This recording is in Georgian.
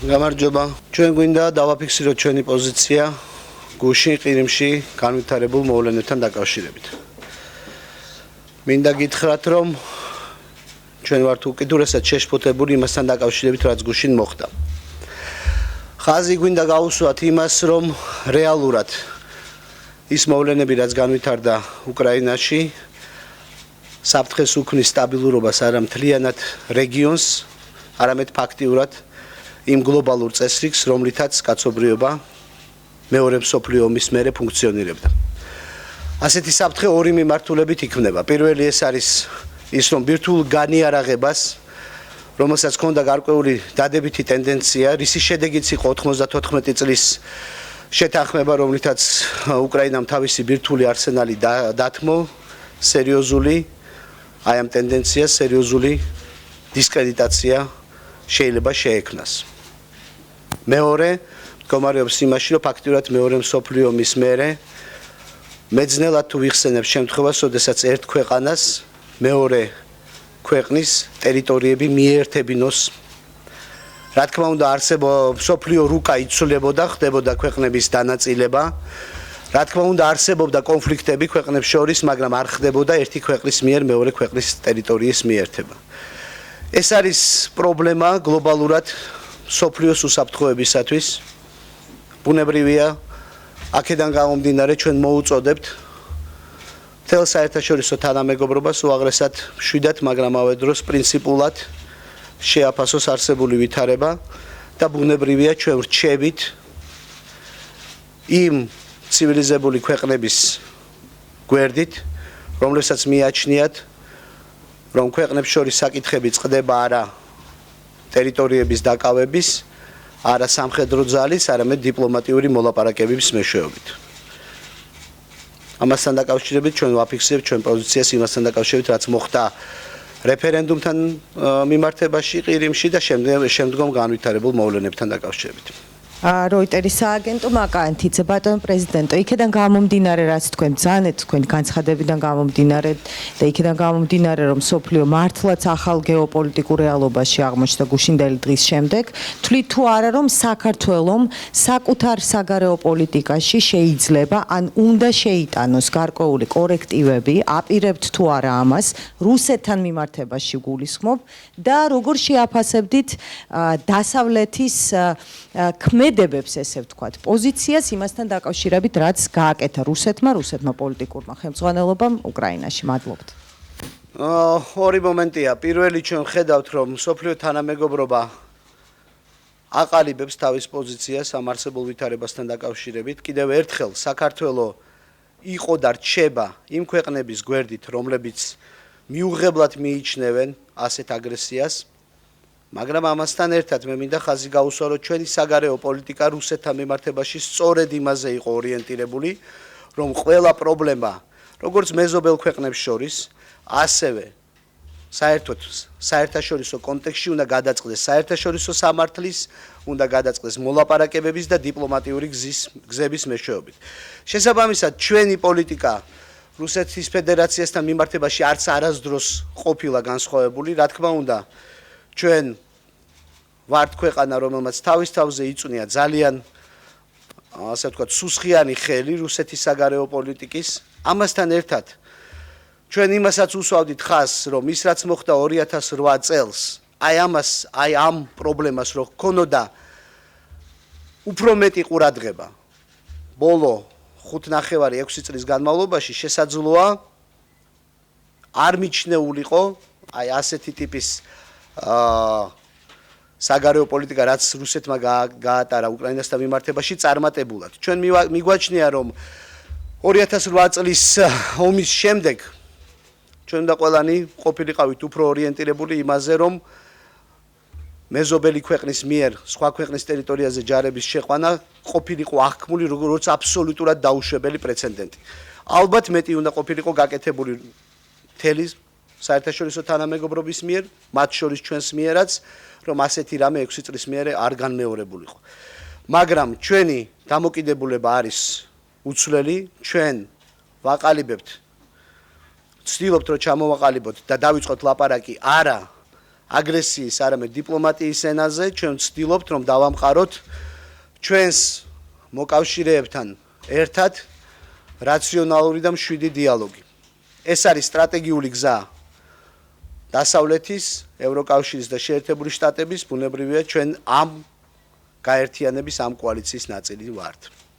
გამარჯობა. ჩვენ გვინდა დავაფიქსიროთ ჩვენი პოზიცია გუშინ ყირიმში განვითარებულ მოვლენებთან დაკავშირებით. მინდა გითხრათ, რომ ჩვენ ვართ უკიდურესად შეშფოთებული იმასთან დაკავშირებით, რაც გუშინ მოხდა. ხაზი გვინდა გავუსვათ იმას, რომ რეალურად ის მოვლენები, რაც განვითარდა უკრაინაში, საფრთხეს უქმნის სტაბილურობას არა მთლიანად რეგიონს, არამედ ფაქტიურად იმ გლობალურ წესრიგს, რომლითაც კაცობრიობა მეორე მსოფლიო ომის მერე ფუნქციონირებდა. ასეთი საფრთხე ორი მიმართულებით იქმნება. პირველი ეს არის ის, რომ ბირთვულ განიარაღებას, რომელსაც ჰქონდა გარკვეული დადებითი ტენდენცია, რისი შედეგიც იყო 94 წლის შეთანხმება, რომლითაც უკრაინამ თავისი ბირთვული არსენალი დათმო, სერიოზული აი ამ ტენდენციას სერიოზული დისკრედიტაცია შეიძლება შეექმნას. მეორე მდგომარეობს იმაში, რომ ფაქტიურად მეორე მსოფლიო ომის მერე მეძნელად თუ ვიხსენებ შემთხვევას, როდესაც ერთ ქვეყანას მეორე ქვეყნის ტერიტორიები მიერთებინოს. რა თქმა უნდა, მსოფლიო რუკა იცვლებოდა, ხდებოდა ქვეყნების დანაწილება. რა თქმა უნდა, არსებობდა კონფლიქტები ქვეყნებს შორის, მაგრამ არ ხდებოდა ერთი ქვეყნის მიერ მეორე ქვეყნის ტერიტორიის მიერთება. ეს არის პრობლემა გლობალურად მსოფლიოს უსაფრთხოებისათვის. ბუნებრივია, აქედან გამომდინარე ჩვენ მოუწოდებთ მთელ საერთაშორისო თანამეგობრობას უაღრესად მშვიდად, მაგრამ ამავე დროს პრინციპულად შეაფასოს არსებული ვითარება და ბუნებრივია ჩვენ ვრჩებით იმ ცივილიზებული ქვეყნების გვერდით, რომლებსაც მიაჩნიათ, რომ ქვეყნებს შორის საკითხები წყდება არა ტერიტორიების დაკავების, არა სამხედრო ძალის, არამედ დიპლომატიური მოლაპარაკებების მეშვეობით. ამასთან დაკავშირებით ჩვენ ვაფიქსირებთ ჩვენ პოზიციას იმასთან დაკავშირებით, რაც მოხდა რეფერენდუმთან მიმართებაში ყირიმში და შემდგომ განვითარებულ მოვლენებთან დაკავშირებით. როიტერის სააგენტო მაკანთიძე, ბატონო პრეზიდენტო, იქიდან გამომდინარე, რაც თქვენ ბრძანეთ, თქვენი განცხადებიდან გამომდინარე და იქიდან გამომდინარე, რომ სოფლიო მართლაც ახალ გეოპოლიტიკურ რეალობაში აღმოჩნდა გუშინდელი დღის შემდეგ, თვლით თუ არა, რომ საქართველომ საკუთარ საგარეო პოლიტიკაში შეიძლება ან უნდა შეიტანოს გარკვეული კორექტივები, აპირებთ თუ არა ამას, რუსეთთან მიმართებაში გულისხმობ და როგორ შეაფასებდით დასავლეთის ქმედებებს, ესე ვთქვათ, პოზიციას იმასთან დაკავშირებით, რაც გააკეთა რუსეთმა პოლიტიკურმა ხელმძღვანელობამ უკრაინაში. მადლობთ. ორი მომენტია. პირველი ჩვენ ხედავთ, რომ მსოფლიო თანამეგობრობა აყალიბებს თავის პოზიციას ამ არსებულ ვითარებასთან დაკავშირებით. კიდევ ერთხელ საქართველო იყო და რჩება იმ ქვეყნების გვერდით, რომლებიც მიუღებლად მიიჩნევენ ასეთ აგრესიას. მაგრამ ამასთან ერთად მე მინდა ხაზი გაუსვა, რომ ჩვენი საგარეო პოლიტიკა რუსეთთან მიმართებაში სწორედ იმაზე იყო ორიენტირებული, რომ ყველა პრობლემა, როგორც მეზობელ ქვეყნებს შორის, ასევე საერთოდ საერთაშორისო კონტექსტში უნდა გადაწყდეს საერთაშორისო სამართლის, უნდა გადაწყდეს მოლაპარაკებების და დიპლომატიური გზების მეშვეობით. შესაბამისად, ჩვენი პოლიტიკა რუსეთის ფედერაციასთან მიმართებაში არც არასდროს ყოფილა განსხვავებული, რა თქმა უნდა, ჩვენ ვართ ქვეყანა, რომელმაც თავის თავზე იწვნია ძალიან, ასე ვთქვათ, სუსხიანი ხელი რუსეთის საგარეო პოლიტიკის. ამასთან ერთად ჩვენ იმასაც უსვავდით ხაზს, რომ ის რაც მოხდა 2008 წელს, აი ამ პრობლემას რო ჰქონოდა უფრო მეტი ყურადღება ბოლო 5.5-6 წლის განმავლობაში, შესაძლოა არ მიჩნეულიყო აი ასეთი ტიპის საგარეო პოლიტიკა, რაც რუსეთმა გაატარა უკრაინასთან მიმართებაში წარმატებულად. ჩვენ მიგვაჩნია, რომ 2008 წლის ომის შემდეგ ჩვენ და ყველანი ყოფილიყავით უფრო ორიენტირებული იმაზე, რომ მეზობელი ქვეყნის მიერ სხვა ქვეყნის ტერიტორიაზე ჯარების შეყვანა ყოფილიყო აღქმული როგორც აბსოლუტურად დაუშვებელი პრეცედენტი. ალბათ მეტი უნდა ყოფილიყო გაკეთებული მთელი საერთაშორისო თანამეგობრობის მიერ, მათ შორის ჩვენს მიერაც, რომ ასეთი რამე 6 წლის მერე არ განმეორებულიყო. მაგრამ ჩვენი დამოკიდებულება არის უცვლელი, ჩვენ ვაყალიბებთ, ვცდილობთ, რომ ჩამოვაყალიბოთ და დავიწყოთ ლაპარაკი არა აგრესიის, არამედ დიპლომატიის ენაზე, ჩვენ ვცდილობთ, რომ დავამყაროთ ჩვენს მოკავშირეებთან ერთად რაციონალური და მშვიდი დიალოგი. ეს არის სტრატეგიული გზა დასავლეთის, ევროკავშირის და შეერთებული შტატების, ბუნებრივია ჩვენ ამ გაერთიანების ამ კოალიციის ნაწილი ვართ.